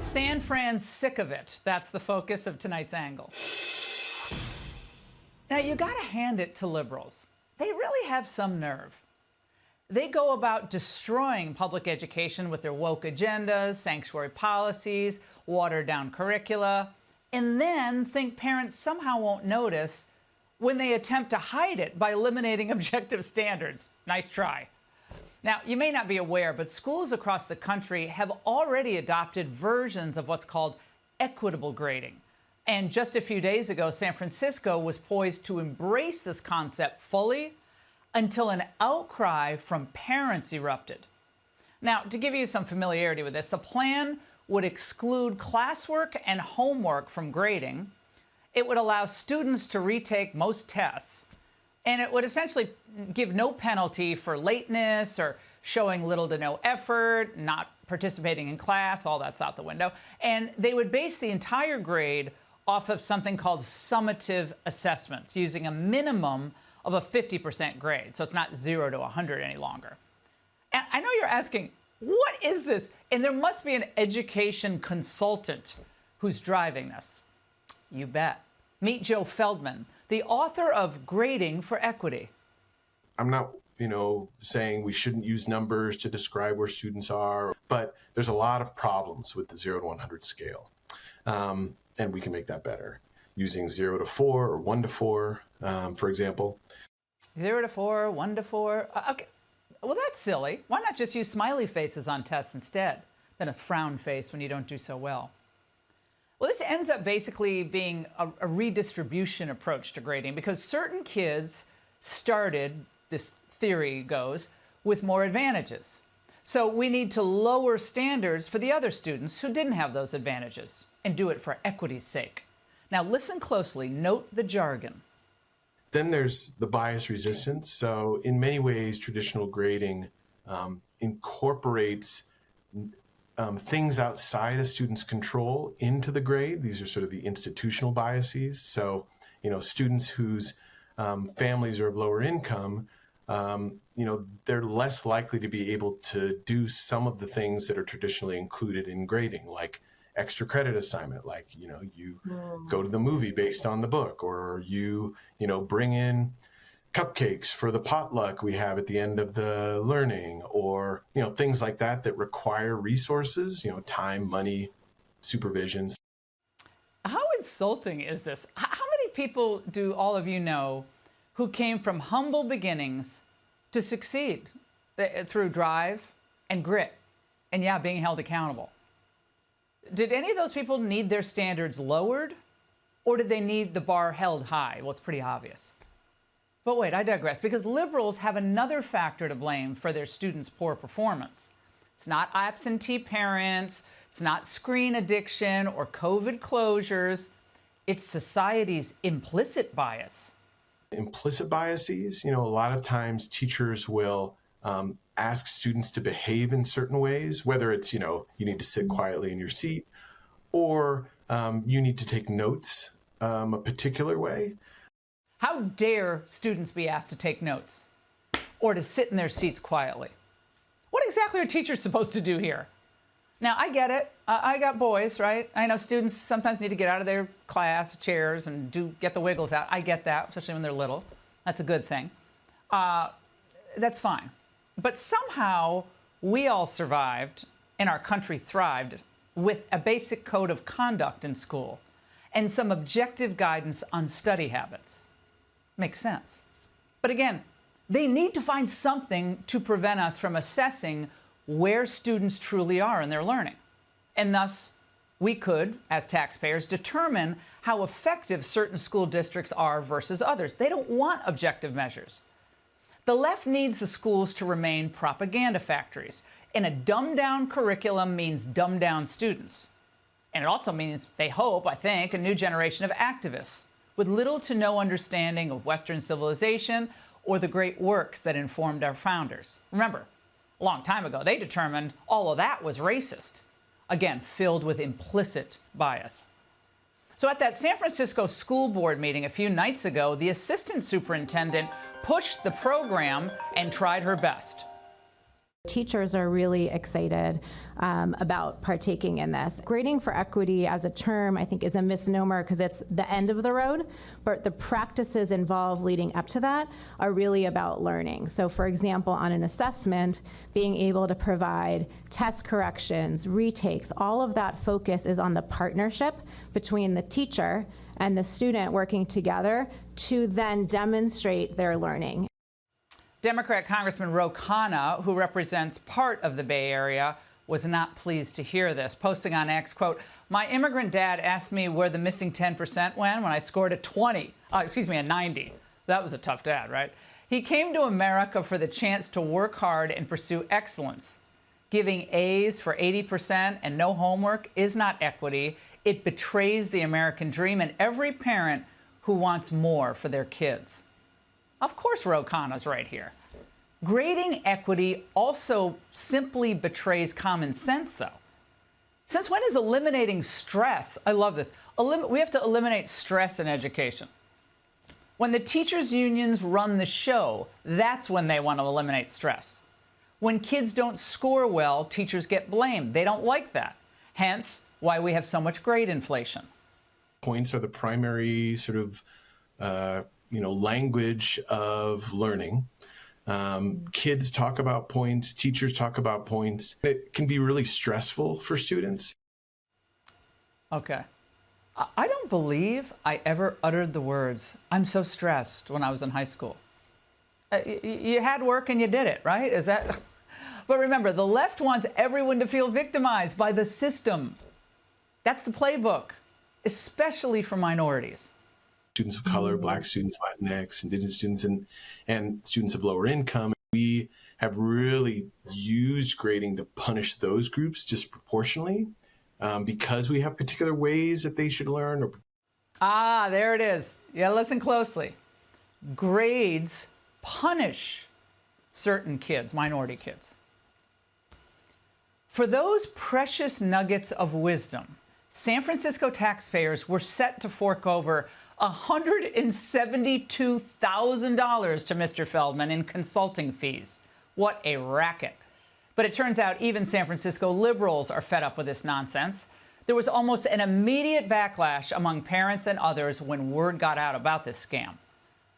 San Fran's sick of it. That's the focus of tonight's angle. Now, you got to hand it to liberals. They really have some nerve. They go about destroying public education with their woke agendas, sanctuary policies, watered-down curricula, and then think parents somehow won't notice when they attempt to hide it by eliminating objective standards. Nice try. Now, you may not be aware, but schools across the country have already adopted versions of what's called equitable grading. And just a few days ago, San Francisco was poised to embrace this concept fully until an outcry from parents erupted. Now, to give you some familiarity with this, the plan would exclude classwork and homework from grading. It would allow students to retake most tests, and it would essentially give no penalty for lateness or showing little to no effort, not participating in class, all that's out the window. And they would base the entire grade off of something called summative assessments, using a minimum of a 50% grade. So it's not 0 to 100 any longer. And I know you're asking, what is this? And there must be an education consultant who's driving this. You bet. Meet Joe Feldman, the author of Grading for Equity. I'm not, saying we shouldn't use numbers to describe where students are, but there's a lot of problems with the 0 to 100 scale. And we can make that better using 0 to 4 or 1 to 4, for example. 0 to 4, 1 to 4. Okay. Well, that's silly. Why not just use smiley faces on tests instead, than a frown face when you don't do so well? Well, this ends up basically being a redistribution approach to grading because certain kids started, this theory goes, with more advantages. So we need to lower standards for the other students who didn't have those advantages and do it for equity's sake. Now listen closely, note the jargon. Then there's the bias resistance. So in many ways, traditional grading incorporates things outside a student's control into the grade. These are sort of the institutional biases. So, students whose families are of lower income, they're less likely to be able to do some of the things that are traditionally included in grading, like extra credit assignment, like, you go to the movie based on the book, or you bring in cupcakes for the potluck we have at the end of the learning, or, things like that that require resources, time, money, supervision. How insulting is this? How many people do all of you know who came from humble beginnings to succeed through drive and grit and, yeah, being held accountable? Did any of those people need their standards lowered, or did they need the bar held high? Well, it's pretty obvious. But wait, I digress, because liberals have another factor to blame for their students' poor performance. It's not absentee parents, it's not screen addiction or COVID closures, it's society's implicit bias. Implicit biases, a lot of times teachers will ask students to behave in certain ways, whether it's, you need to sit quietly in your seat, or you need to take notes a particular way. How dare students be asked to take notes or to sit in their seats quietly? What exactly are teachers supposed to do here? Now, I get it. I got boys, right? I know students sometimes need to get out of their class chairs and get the wiggles out. I get that, especially when they're little. That's a good thing. That's fine. But somehow we all survived and our country thrived with a basic code of conduct in school and some objective guidance on study habits. Makes sense. But again, they need to find something to prevent us from assessing where students truly are in their learning. And thus, we could, as taxpayers, determine how effective certain school districts are versus others. They don't want objective measures. The left needs the schools to remain propaganda factories, and a dumbed-down curriculum means dumbed-down students. And it also means, they hope, I think, a new generation of activists with little to no understanding of Western civilization or the great works that informed our founders. Remember, a long time ago, they determined all of that was racist. Again, filled with implicit bias. So at that San Francisco school board meeting a few nights ago, the assistant superintendent pushed the program and tried her best. Teachers are really excited about partaking in this. Grading for equity as a term, I think, is a misnomer because it's the end of the road, but the practices involved leading up to that are really about learning. So for example, on an assessment, being able to provide test corrections, retakes, all of that focus is on the partnership between the teacher and the student working together to then demonstrate their learning. Democrat Congressman Ro Khanna, who represents part of the Bay Area, was not pleased to hear this, posting on X, quote, "My immigrant dad asked me where the missing 10% went when I scored a 90. That was a tough dad, right? He came to America for the chance to work hard and pursue excellence. Giving A's for 80% and no homework is not equity. It betrays the American dream and every parent who wants more for their kids." Of course, Ro Khanna's right here. Grading equity also simply betrays common sense, though. Since when is eliminating stress? I love this. We have to eliminate stress in education. When the teachers' unions run the show, that's when they want to eliminate stress. When kids don't score well, teachers get blamed. They don't like that. Hence, why we have so much grade inflation. Points are the primary sort of language of learning. Kids talk about points, teachers talk about points. It can be really stressful for students. Okay. I don't believe I ever uttered the words, "I'm so stressed," when I was in high school. You had work and you did it, right? Is that? But remember, the left wants everyone to feel victimized by the system. That's the playbook, especially for minorities. Students of color, Black students, Latinx, Indigenous students, and students of lower income. We have really used grading to punish those groups disproportionately because we have particular ways that they should learn. Ah, there it is. Yeah, listen closely. Grades punish certain kids, minority kids. For those precious nuggets of wisdom, San Francisco taxpayers were set to fork over $172,000 to Mr. Feldman in consulting fees. What a racket. But it turns out even San Francisco liberals are fed up with this nonsense. There was almost an immediate backlash among parents and others when word got out about this scam.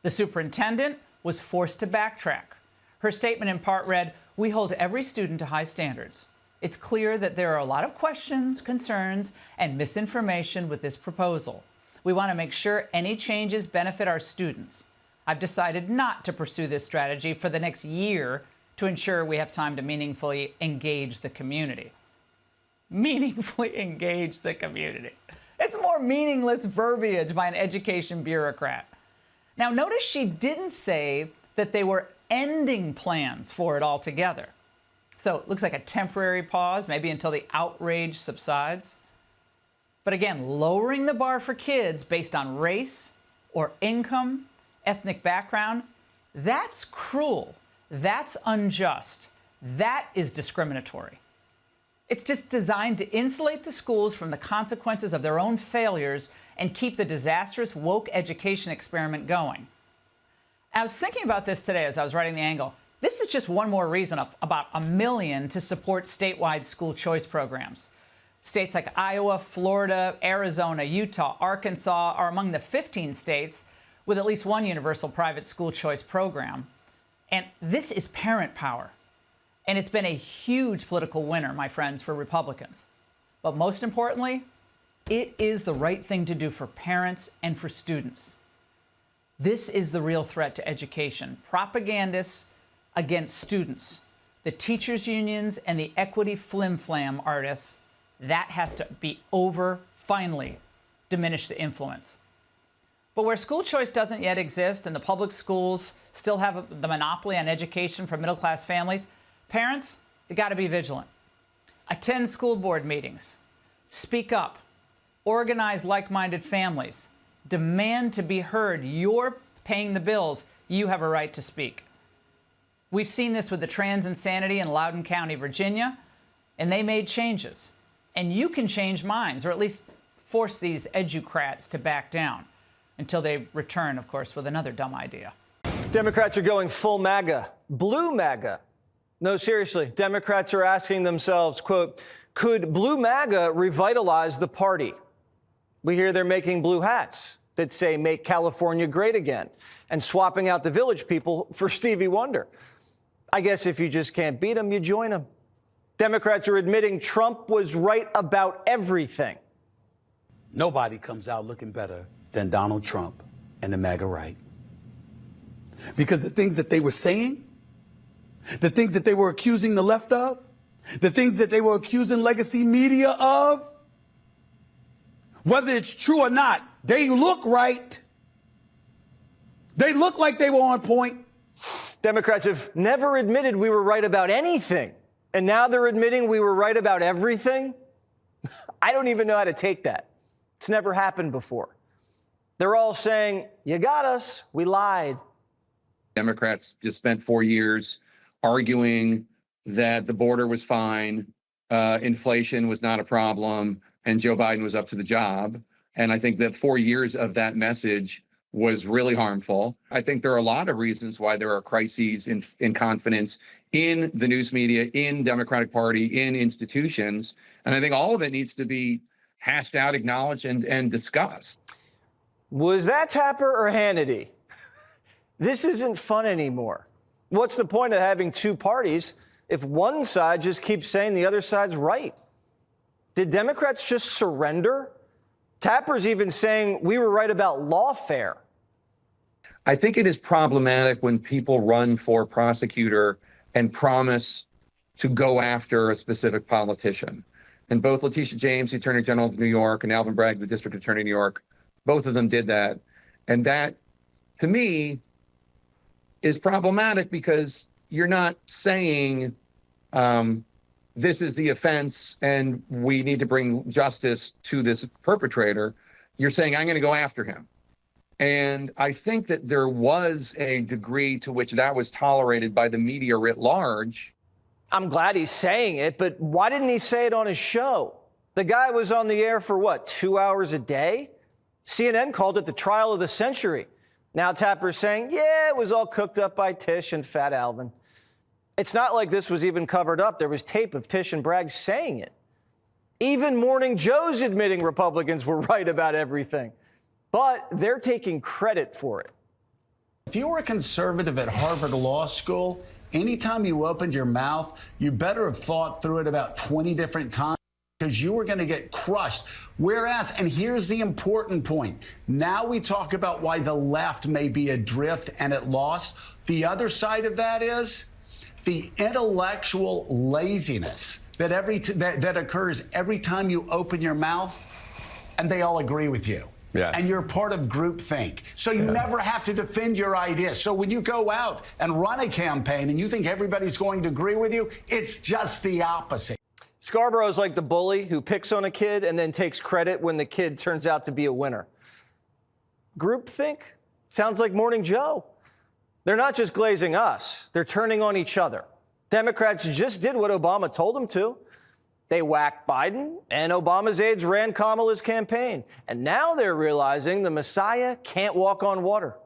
The superintendent was forced to backtrack. Her statement in part read, "We hold every student to high standards. It's clear that there are a lot of questions, concerns, and misinformation with this proposal. We want to make sure any changes benefit our students. I've decided not to pursue this strategy for the next year to ensure we have time to meaningfully engage the community." Meaningfully engage the community. It's more meaningless verbiage by an education bureaucrat. Now, notice she didn't say that they were ending plans for it altogether. So it looks like a temporary pause, maybe until the outrage subsides. But again, lowering the bar for kids based on race or income, ethnic background, that's cruel. That's unjust. That is discriminatory. It's just designed to insulate the schools from the consequences of their own failures and keep the disastrous woke education experiment going. I was thinking about this today as I was writing the angle. This is just one more reason of about 1 million to support statewide school choice programs. States like Iowa, Florida, Arizona, Utah, Arkansas are among the 15 states with at least one universal private school choice program. And this is parent power. And it's been a huge political winner, my friends, for Republicans. But most importantly, it is the right thing to do for parents and for students. This is the real threat to education. Propagandists against students, the teachers' unions, and the equity flim-flam artists. That has to be over, finally, diminish the influence. But where school choice doesn't yet exist and the public schools still have the monopoly on education for middle-class families, parents, you got to be vigilant. Attend school board meetings. Speak up. Organize like-minded families. Demand to be heard. You're paying the bills. You have a right to speak. We've seen this with the trans insanity in Loudoun County, Virginia, and they made changes. And you can change minds, or at least force these educrats to back down until they return, of course, with another dumb idea. Democrats are going full MAGA, blue MAGA. No, seriously, Democrats are asking themselves, quote, could blue MAGA revitalize the party? We hear they're making blue hats that say make California great again and swapping out the Village People for Stevie Wonder. I guess if you just can't beat them, you join them. Democrats are admitting Trump was right about everything. Nobody comes out looking better than Donald Trump and the MAGA right. Because the things that they were saying, the things that they were accusing the left of, the things that they were accusing legacy media of, whether it's true or not, they look right. They look like they were on point. Democrats have never admitted we were right about anything, and now they're admitting we were right about everything? I don't even know how to take that. It's never happened before. They're all saying, you got us, we lied. Democrats just spent 4 years arguing that the border was fine, inflation was not a problem, and Joe Biden was up to the job. And I think that 4 years of that message was really harmful. I think there are a lot of reasons why there are crises in confidence in the news media, in Democratic Party, in institutions. And I think all of it needs to be hashed out, acknowledged, and discussed. Was that Tapper or Hannity? This isn't fun anymore. What's the point of having two parties if one side just keeps saying the other side's right? Did Democrats just surrender? Tapper's even saying we were right about lawfare. I think it is problematic when people run for prosecutor and promise to go after a specific politician. And both Letitia James, the Attorney General of New York, and Alvin Bragg, the District Attorney of New York, both of them did that. And that, to me, is problematic because you're not saying this is the offense and we need to bring justice to this perpetrator. You're saying, I'm going to go after him. And I think that there was a degree to which that was tolerated by the media writ large. I'm glad he's saying it, but why didn't he say it on his show? The guy was on the air for what, 2 hours a day? CNN called it the trial of the century. Now Tapper's saying, yeah, it was all cooked up by Tish and Fat Alvin. It's not like this was even covered up. There was tape of Tish and Bragg saying it. Even Morning Joe's admitting Republicans were right about everything. But they're taking credit for it. If you were a conservative at Harvard Law School, anytime you opened your mouth, you better have thought through it about 20 different times because you were going to get crushed. Whereas, and here's the important point, now we talk about why the left may be adrift and at loss. The other side of that is the intellectual laziness that occurs every time you open your mouth and they all agree with you. Yeah. And you're part of groupthink. So you never have to defend your ideas. So when you go out and run a campaign and you think everybody's going to agree with you, it's just the opposite. Scarborough's like the bully who picks on a kid and then takes credit when the kid turns out to be a winner. Groupthink? Sounds like Morning Joe. They're not just glazing us. They're turning on each other. Democrats just did what Obama told them to. They whacked Biden, and Obama's aides ran Kamala's campaign. And now they're realizing the Messiah can't walk on water.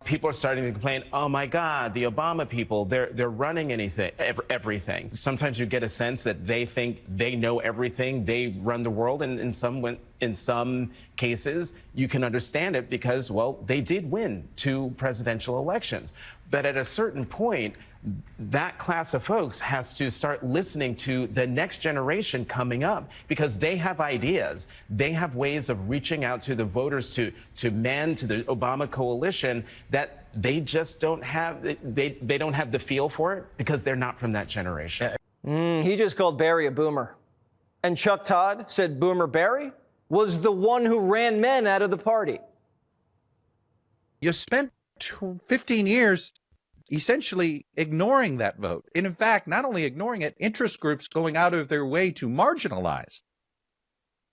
People are starting to complain, oh, my God, the Obama people, they're running everything. Sometimes you get a sense that they think they know everything. They run the world. And in some cases, you can understand it because, well, they did win 2 presidential elections. But at a certain point, that class of folks has to start listening to the next generation coming up because they have ideas. They have ways of reaching out to the voters to the Obama coalition that they just don't have. They don't have the feel for it because they're not from that generation. He just called Barry a boomer. And Chuck Todd said Boomer Barry was the one who ran men out of the party. You spent 15 years essentially ignoring that vote. And in fact, not only ignoring it, interest groups going out of their way to marginalize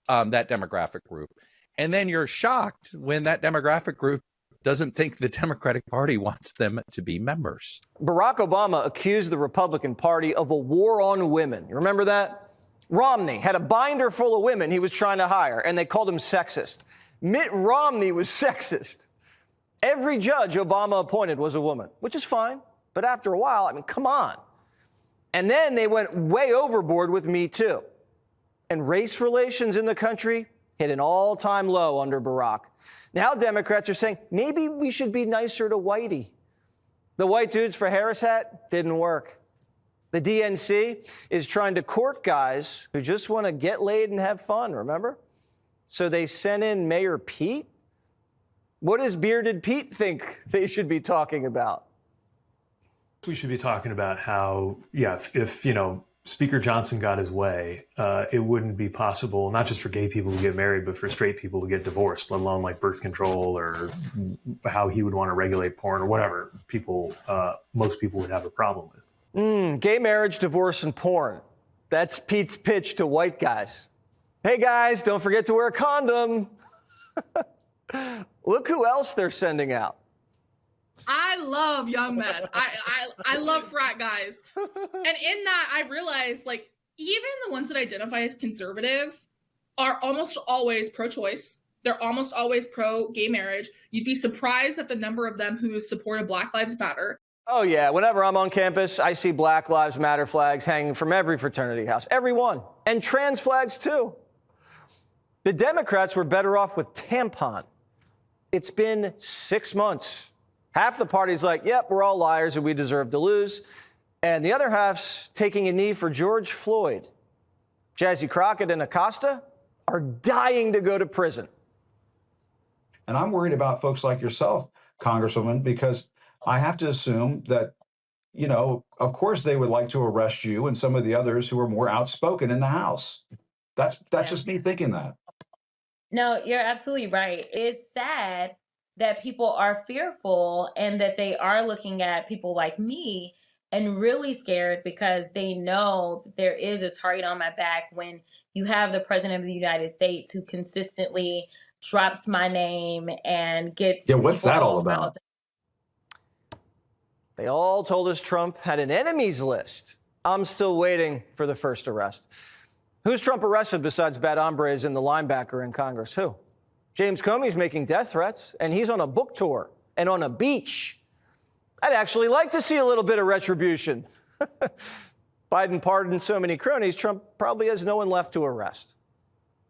that demographic group. And then you're shocked when that demographic group doesn't think the Democratic Party wants them to be members. Barack Obama accused the Republican Party of a war on women. You remember that? Romney had a binder full of women he was trying to hire, and they called him sexist. Mitt Romney was sexist. Every judge Obama appointed was a woman, which is fine. But after a while, I mean, come on. And then they went way overboard with Me Too. And race relations in the country hit an all-time low under Barack. Now Democrats are saying, maybe we should be nicer to Whitey. The white dudes for Harris hat didn't work. The DNC is trying to court guys who just want to get laid and have fun, remember? So they sent in Mayor Pete. What does Bearded Pete think they should be talking about? We should be talking about how, if Speaker Johnson got his way, it wouldn't be possible, not just for gay people to get married, but for straight people to get divorced, let alone like birth control or how he would want to regulate porn or whatever most people would have a problem with. Gay marriage, divorce, and porn. That's Pete's pitch to white guys. Hey guys, don't forget to wear a condom. Look who else they're sending out. I love young men. I love frat guys. And in that, I realized, like, even the ones that identify as conservative are almost always pro-choice. They're almost always pro-gay marriage. You'd be surprised at the number of them who supported Black Lives Matter. Oh, yeah. Whenever I'm on campus, I see Black Lives Matter flags hanging from every fraternity house. Every one. And trans flags, too. The Democrats were better off with tampon. It's been 6 months. Half the party's like, yep, we're all liars and we deserve to lose. And the other half's taking a knee for George Floyd. Jazzy Crockett and Acosta are dying to go to prison. And I'm worried about folks like yourself, Congresswoman, because I have to assume that, of course they would like to arrest you and some of the others who are more outspoken in the House. That's just me thinking that. No, you're absolutely right. It's sad that people are fearful and that they are looking at people like me and really scared because they know that there is a target on my back when you have the president of the United States who consistently drops my name and gets... Yeah, what's that all about? They all told us Trump had an enemies list. I'm still waiting for the first arrest. Who's Trump arrested besides bad hombres and the linebacker in Congress? Who? James Comey's making death threats, and he's on a book tour and on a beach. I'd actually like to see a little bit of retribution. Biden pardoned so many cronies, Trump probably has no one left to arrest.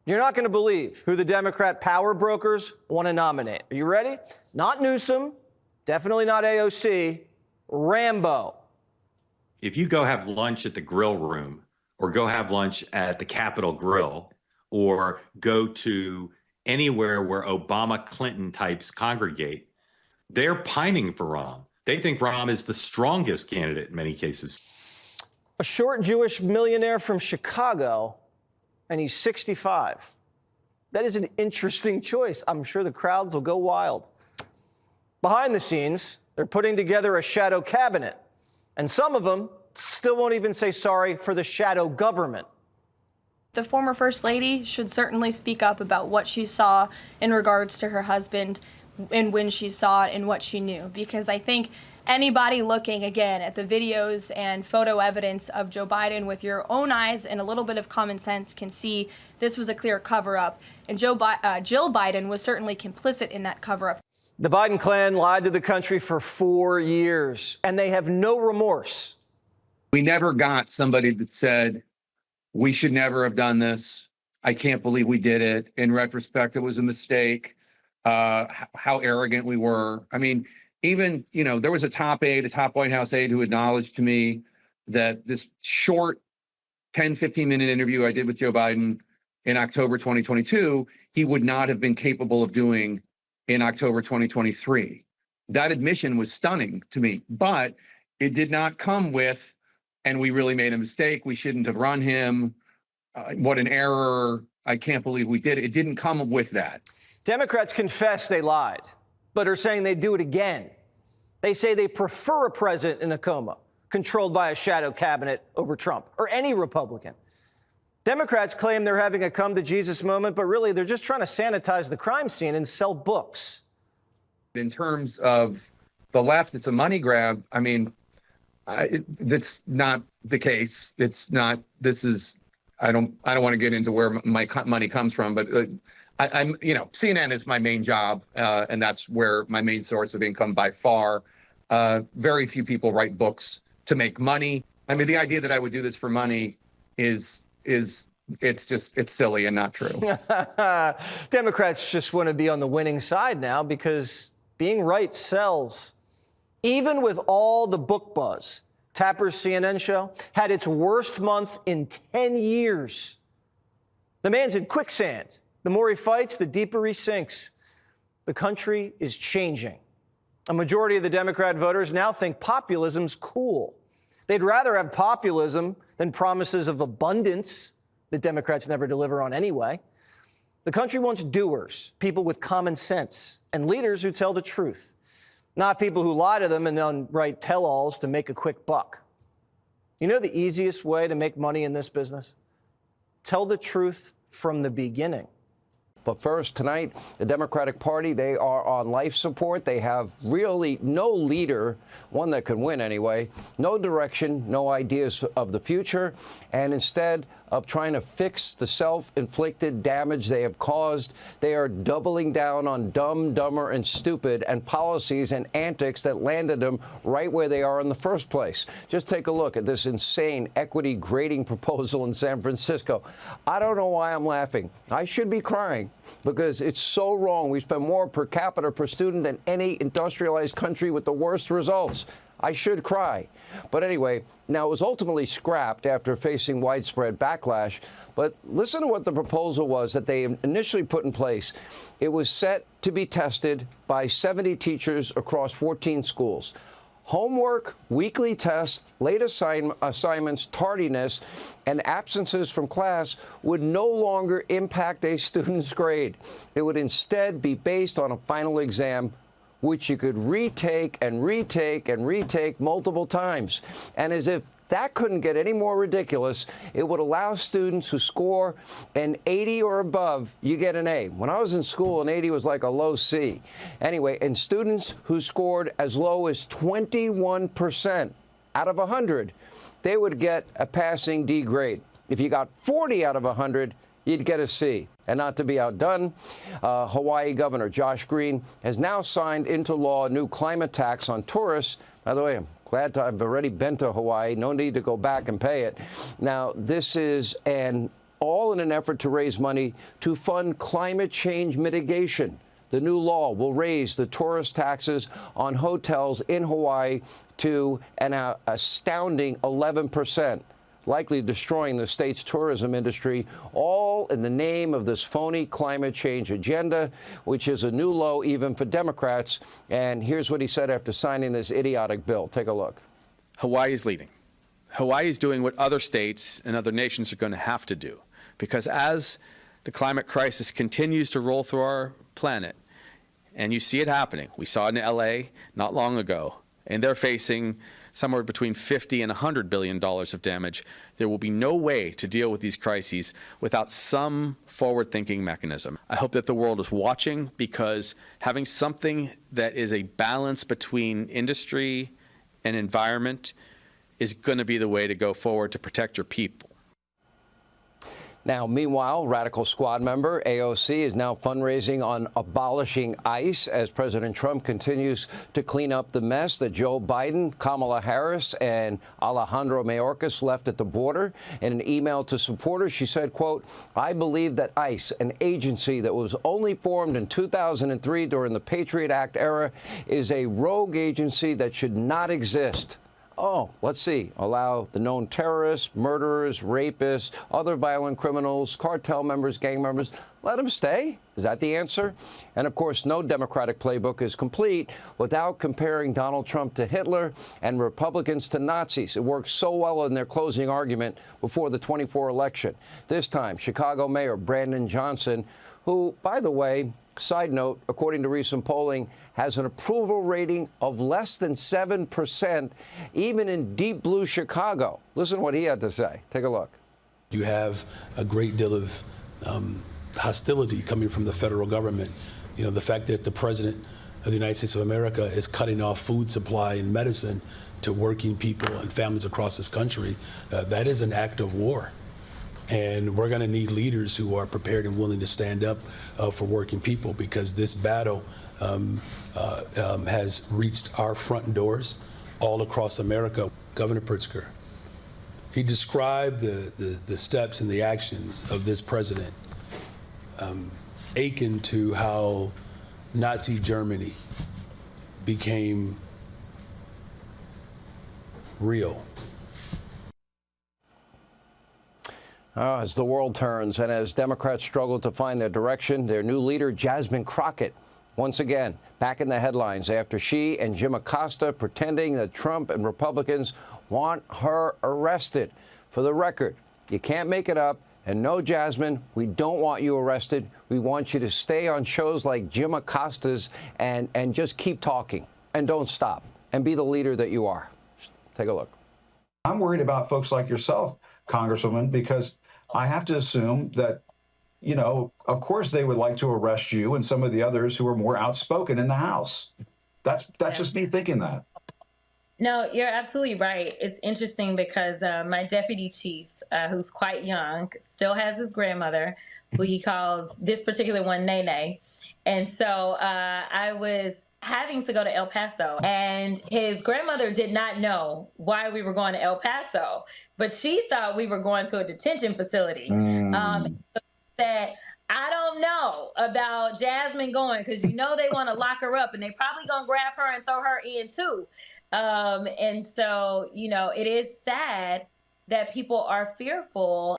You're not going to believe who the Democrat power brokers want to nominate. Are you ready? Not Newsom, definitely not AOC, Rambo. If you go have lunch at the grill room or go have lunch at the Capitol Grill or go to anywhere where Obama Clinton types congregate, they're pining for Rahm. They think Rahm is the strongest candidate in many cases. A short Jewish millionaire from Chicago, and he's 65. That is an interesting choice. I'm sure the crowds will go wild. Behind the scenes, they're putting together a shadow cabinet, and some of them still won't even say sorry for the shadow government. The former First Lady should certainly speak up about what she saw in regards to her husband and when she saw it and what she knew, because I think anybody looking again at the videos and photo evidence of Joe Biden with your own eyes and a little bit of common sense can see this was a clear cover-up, and Jill Biden was certainly complicit in that cover-up. The Biden clan lied to the country for 4 years, and they have no remorse. We never got somebody that said, we should never have done this. I can't believe we did it. In retrospect, it was a mistake. How arrogant we were. I mean, even, there was a top White House aide who acknowledged to me that this short 10, 15-minute interview I did with Joe Biden in October 2022, he would not have been capable of doing in October 2023. That admission was stunning to me, but it did not come with, and we really made a mistake. We shouldn't have run him. What an error. I can't believe we did it. It didn't come with that. Democrats confess they lied, but are saying they'd do it again. They say they prefer a president in a coma, controlled by a shadow cabinet over Trump or any Republican. Democrats claim they're having a come-to-Jesus moment, but really they're just trying to sanitize the crime scene and sell books. In terms of the left, it's a money grab. I mean, that's not the case. It's not. This is. I don't want to get into where my money comes from, but I'm. CNN is my main job, and that's where my main source of income by far. Very few people write books to make money. I mean, the idea that I would do this for money is it's silly and not true. Democrats just want to be on the winning side now because being right sells. Even with all the book buzz, Tapper's CNN show had its worst month in 10 years. The man's in quicksand. The more he fights, the deeper he sinks. The country is changing. A majority of the Democrat voters now think populism's cool. They'd rather have populism than promises of abundance that Democrats never deliver on anyway. The country wants doers, people with common sense, and leaders who tell the truth, not people who lie to them and then write tell-alls to make a quick buck. You know the easiest way to make money in this business? Tell the truth from the beginning. But first, tonight, the Democratic Party, they are on life support. They have really no leader, one that can win anyway, no direction, no ideas of the future, and instead of trying to fix the self-inflicted damage they have caused, they are doubling down on dumb, dumber, and stupid and policies and antics that landed them right where they are in the first place. Just take a look at this insane equity grading proposal in San Francisco. I don't know why I'm laughing. I should be crying because it's so wrong. We spend more per capita per student than any industrialized country with the worst results. I should cry. But anyway, now it was ultimately scrapped after facing widespread backlash. But listen to what the proposal was that they initially put in place. It was set to be tested by 70 teachers across 14 schools. Homework, weekly tests, late assignments, tardiness, and absences from class would no longer impact a student's grade. It would instead be based on a final exam, which you could retake and retake and retake multiple times. And as if that couldn't get any more ridiculous, it would allow students who score an 80 or above, you get an A. When I was in school, an 80 was like a low C. Anyway, and students who scored as low as 21% out of 100, they would get a passing D grade. If you got 40 out of 100, you'd get a C. And not to be outdone, Hawaii Governor Josh Green has now signed into law a new climate tax on tourists. By the way, I'm glad to have already been to Hawaii. No need to go back and pay it. Now, this is all in an effort to raise money to fund climate change mitigation. The new law will raise the tourist taxes on hotels in Hawaii to an astounding 11%. Likely destroying the state's tourism industry, all in the name of this phony climate change agenda, which is a new low even for Democrats. And here's what he said after signing this idiotic bill. Take a look. Hawaii is leading. Hawaii is doing what other states and other nations are going to have to do. Because as the climate crisis continues to roll through our planet, and you see it happening, we saw it in LA not long ago, and they're facing somewhere between $50 and $100 billion of damage. There will be no way to deal with these crises without some forward-thinking mechanism. I hope that the world is watching, because having something that is a balance between industry and environment is going to be the way to go forward to protect your people. Now, meanwhile, Radical Squad member AOC is now fundraising on abolishing ICE as President Trump continues to clean up the mess that Joe Biden, Kamala Harris, and Alejandro Mayorkas left at the border. In an email to supporters, she said, quote, "I believe that ICE, an agency that was only formed in 2003 during the Patriot Act era, is a rogue agency that should not exist." Oh, let's see. Allow the known terrorists, murderers, rapists, other violent criminals, cartel members, gang members, let them stay? Is that the answer? And of course, no Democratic playbook is complete without comparing Donald Trump to Hitler and Republicans to Nazis. It worked so well in their closing argument before the 24 election. This time, Chicago Mayor Brandon Johnson, who, by the way, side note, according to recent polling, has an approval rating of less than 7%, even in deep blue Chicago. Listen to what he had to say. Take a look. You have a great deal of hostility coming from the federal government. You know, the fact that the president of the United States of America is cutting off food supply and medicine to working people and families across this country, that is an act of war. And we're going to need leaders who are prepared and willing to stand up for working people, because this battle has reached our front doors all across America. Governor Pritzker, He described the steps and the actions of this president akin to how Nazi Germany became real. As the world turns and as Democrats struggle to find their direction, their new leader, Jasmine Crockett, once again back in the headlines after she and Jim Acosta pretending that Trump and Republicans want her arrested. For the record, you can't make it up. And no, Jasmine, we don't want you arrested. We want you to stay on shows like Jim Acosta's and just keep talking and don't stop and be the leader that you are. Take a look. I'm worried about folks like yourself, Congresswoman, because I have to assume that, you know, of course they would like to arrest you and some of the others who are more outspoken in the House. That's just me thinking that. No, you're absolutely right. It's interesting because my deputy chief, who's quite young, still has his grandmother, who he calls this particular one Nene. And so I was having to go to El Paso, and his grandmother did not know why we were going to El Paso, but she thought we were going to a detention facility. That I don't know about Jasmine going, because you know they want to lock her up, and they probably gonna grab her and throw her in too. And so, you know, it is sad that people are fearful.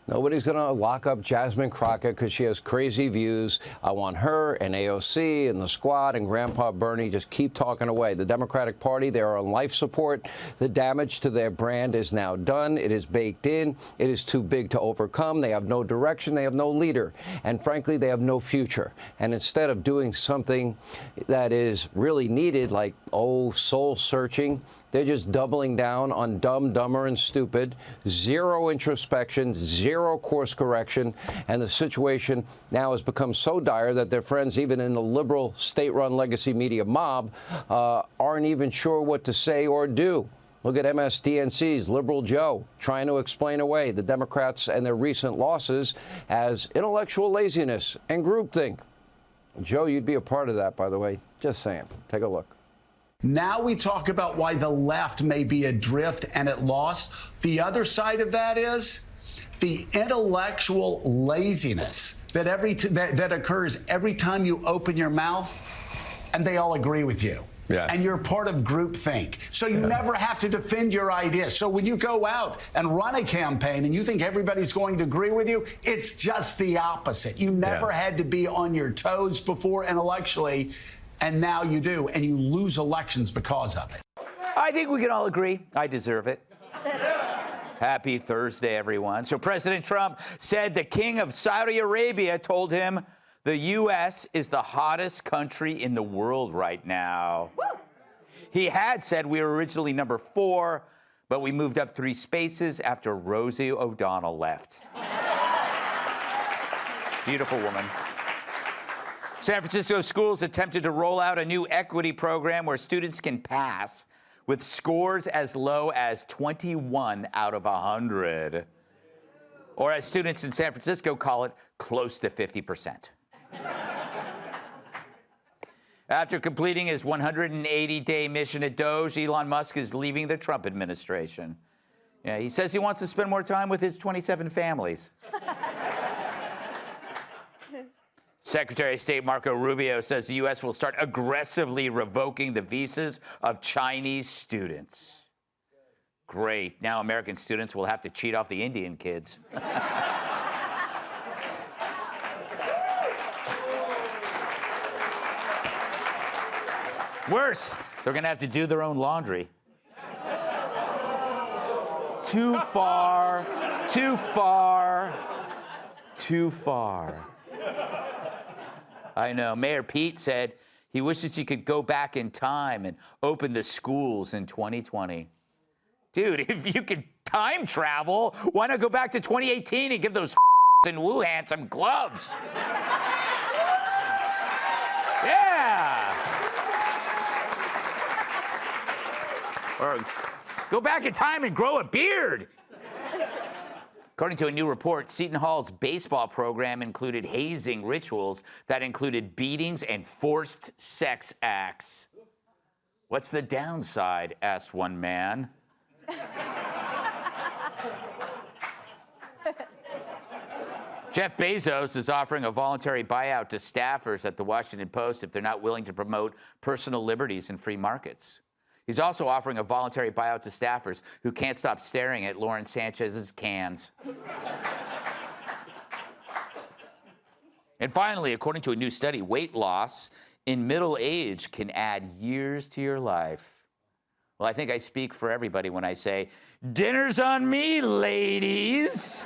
Nobody's going to lock up Jasmine Crockett because she has crazy views. I want her and AOC and the squad and Grandpa Bernie just keep talking away. The Democratic Party, they are on life support. The damage to their brand is now done. It is baked in. It is too big to overcome. They have no direction. They have no leader. And frankly, they have no future. And instead of doing something that is really needed, like, soul searching, they're just doubling down on dumb, dumber, and stupid, zero introspection, zero course correction, and the situation now has become so dire that their friends, even in the liberal state-run legacy media mob, aren't even sure what to say or do. Look at MSDNC's Liberal Joe trying to explain away the Democrats and their recent losses as intellectual laziness and groupthink. Joe, you'd be a part of that, by the way. Just saying. Take a look. Now we talk about why the left may be adrift and at loss. The other side of that is the intellectual laziness that that occurs every time you open your mouth and they all agree with you. Yeah. And you're part of groupthink. So you never have to defend your ideas. So when you go out and run a campaign and you think everybody's going to agree with you, it's just the opposite. You never had to be on your toes before intellectually. And now you do, and you lose elections because of it. I think we can all agree I deserve it. Happy Thursday, everyone. So President Trump said the king of Saudi Arabia told him the U.S. is the hottest country in the world right now. Woo! He had said we were originally number 4, but we moved up 3 spaces after Rosie O'Donnell left. Beautiful woman. San Francisco schools attempted to roll out a new equity program where students can pass with scores as low as 21 out of 100. Or as students in San Francisco call it, close to 50%. After completing his 180-day mission at Doge, Elon Musk is leaving the Trump administration. Yeah, he says he wants to spend more time with his 27 families. Secretary of State Marco Rubio says the U.S. will start aggressively revoking the visas of Chinese students. Great. Now American students will have to cheat off the Indian kids. Worse, they're going to have to do their own laundry. Too far, too far, too far. I know. Mayor Pete said he wishes he could go back in time and open the schools in 2020. Dude, if you could time travel, why not go back to 2018 and give those in Wuhan some gloves? Yeah. Or go back in time and grow a beard. According to a new report, Seton Hall's baseball program included hazing rituals that included beatings and forced sex acts. What's the downside? Asked one man. Jeff Bezos is offering a voluntary buyout to staffers at the Washington Post if they're not willing to promote personal liberties and free markets. He's also offering a voluntary buyout to staffers who can't stop staring at Lauren Sanchez's cans. And finally, according to a new study, weight loss in middle age can add years to your life. Well, I think I speak for everybody when I say, dinner's on me, ladies.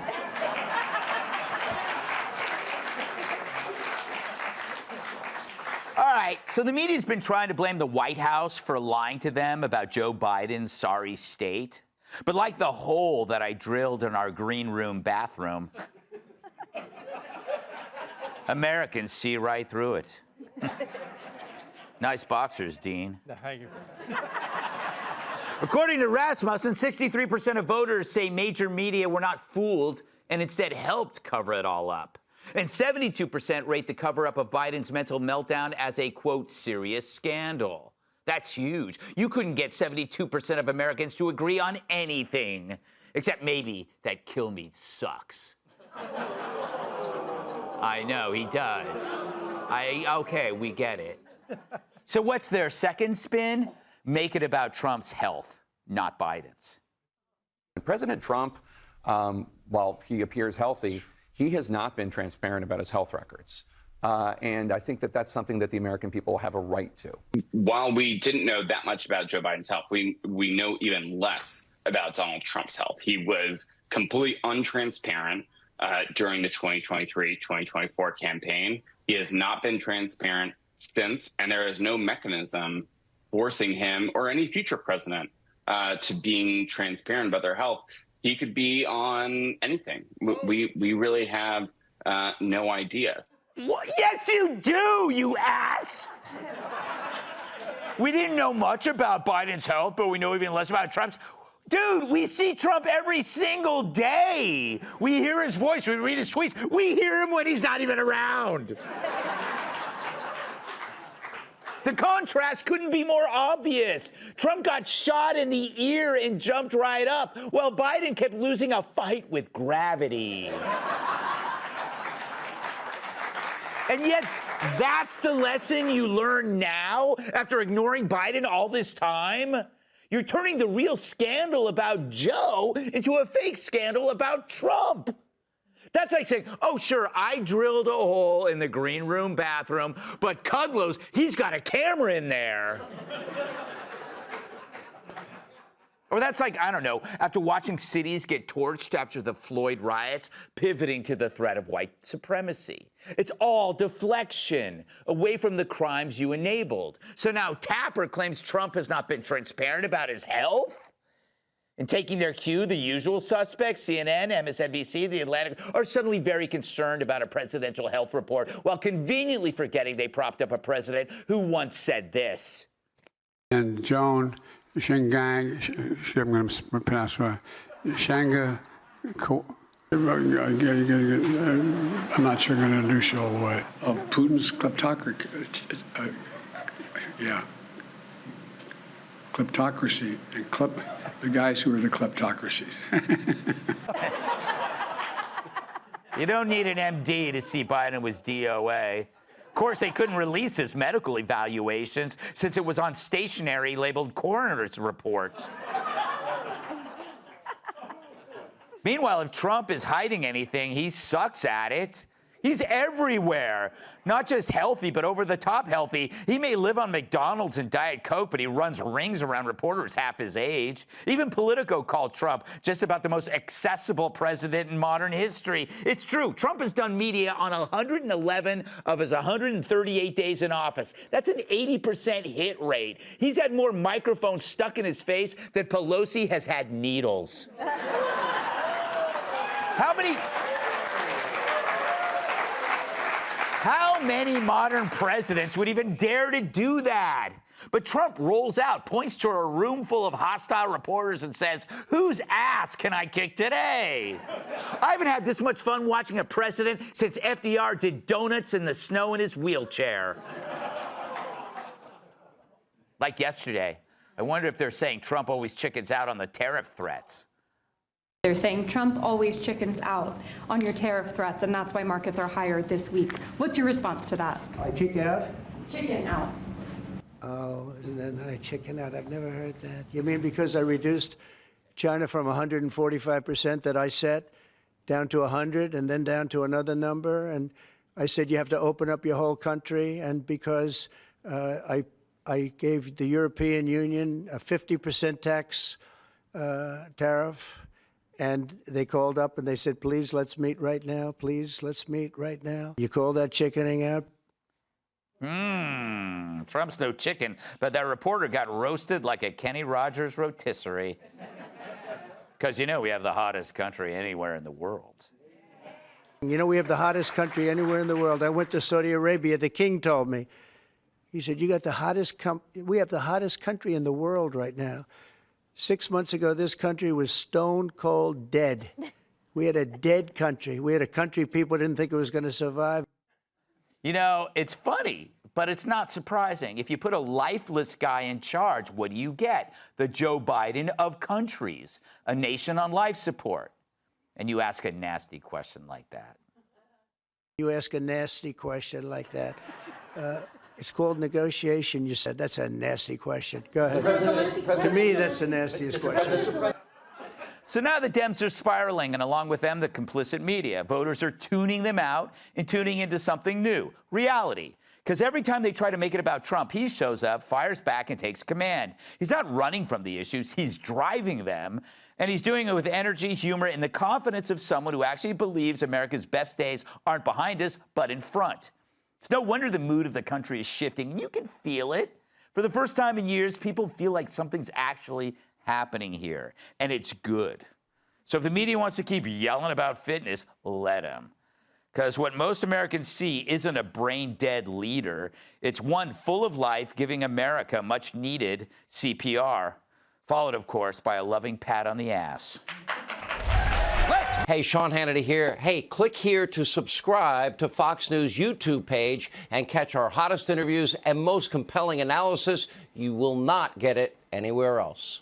All right, so the media's been trying to blame the White House for lying to them about Joe Biden's sorry state. But like the hole that I drilled in our green room bathroom, Americans see right through it. Nice boxers, Dean. Thank you. According to Rasmussen, 63% of voters say major media were not fooled and instead helped cover it all up. And 72% rate the cover-up of Biden's mental meltdown as a, quote, serious scandal. That's huge. You couldn't get 72% of Americans to agree on anything, except maybe that Kilmeade sucks. I know, he does. Okay, we get it. So what's their second spin? Make it about Trump's health, not Biden's. President Trump, while he appears healthy, he has not been transparent about his health records. And I think that that's something that the American people have a right to. While we didn't know that much about Joe Biden's health, we know even less about Donald Trump's health. He was completely untransparent during the 2023-2024 campaign. He has not been transparent since, and there is no mechanism forcing him or any future president to being transparent about their health. He could be on anything. We really have no idea. Well, yes, you do, you ass! We didn't know much about Biden's health, but we know even less about Trump's. Dude, we see Trump every single day. We hear his voice, we read his tweets. We hear him when he's not even around. The contrast couldn't be more obvious. Trump got shot in the ear and jumped right up, while Biden kept losing a fight with gravity. And yet, that's the lesson you learn now, after ignoring Biden all this time? You're turning the real scandal about Joe into a fake scandal about Trump. That's like saying, oh, sure, I drilled a hole in the green room bathroom, but Kudlow's, he's got a camera in there. Or that's like, I don't know, after watching cities get torched after the Floyd riots, pivoting to the threat of white supremacy. It's all deflection, away from the crimes you enabled. So now Tapper claims Trump has not been transparent about his health? And taking their cue, the usual suspects, CNN, MSNBC, The Atlantic, are suddenly very concerned about a presidential health report, while conveniently forgetting they propped up a president who once said this. And Joan Shingang, I'm going to pronounce Shanga. I'm not sure I'm going to introduce you all the way. Of Putin's kleptocracy. Kleptocracy and the guys who are the kleptocracies. You don't need an MD to see Biden was DOA. Of course, they couldn't release his medical evaluations since it was on stationery labeled coroner's report. Meanwhile, if Trump is hiding anything, he sucks at it. He's everywhere. Not just healthy, but over-the-top healthy. He may live on McDonald's and Diet Coke, but he runs rings around reporters half his age. Even Politico called Trump just about the most accessible president in modern history. It's true. Trump has done media on 111 of his 138 days in office. That's an 80% hit rate. He's had more microphones stuck in his face than Pelosi has had needles. How many modern presidents would even dare to do that? But Trump rolls out, points to a room full of hostile reporters and says, whose ass can I kick today? I haven't had this much fun watching a president since FDR did donuts in the snow in his wheelchair. Like yesterday, I wonder if they're saying Trump always chickens out on the tariff threats. They're saying Trump always chickens out on your tariff threats, and that's why markets are higher this week. What's your response to that? I kick out? Chicken out. Oh, and then I chicken out. I've never heard that. You mean because I reduced China from 145% that I set down to 100 and then down to another number? And I said you have to open up your whole country. And because I gave the European Union a 50% tax tariff, and they called up and they said, please, let's meet right now. Please, let's meet right now. You call that chickening out? Trump's no chicken, but that reporter got roasted like a Kenny Rogers rotisserie. Because, you know, we have the hottest country anywhere in the world. You know, we have the hottest country anywhere in the world. I went to Saudi Arabia. The king told me. He said, you got the hottest we have the hottest country in the world right now. 6 months ago, this country was stone cold dead. We had a dead country. We had a country people didn't think it was going to survive. You know, it's funny, but it's not surprising. If you put a lifeless guy in charge, what do you get? The Joe Biden of countries, a nation on life support. And you ask a nasty question like that. You ask a nasty question like that. It's called negotiation. You said that's a nasty question. Go ahead. To me, that's the nastiest question. So now the Dems are spiraling, and along with them, the complicit media. Voters are tuning them out and tuning into something new, reality. Because every time they try to make it about Trump, he shows up, fires back, and takes command. He's not running from the issues, he's driving them. And he's doing it with energy, humor, and the confidence of someone who actually believes America's best days aren't behind us, but in front. It's no wonder the mood of the country is shifting, and you can feel it. For the first time in years, people feel like something's actually happening here, and it's good. So if the media wants to keep yelling about fitness, let them. Because what most Americans see isn't a brain-dead leader. It's one full of life, giving America much-needed CPR, followed, of course, by a loving pat on the ass. Hey, Sean Hannity here. Hey, click here to subscribe to Fox News YouTube page and catch our hottest interviews and most compelling analysis. You will not get it anywhere else.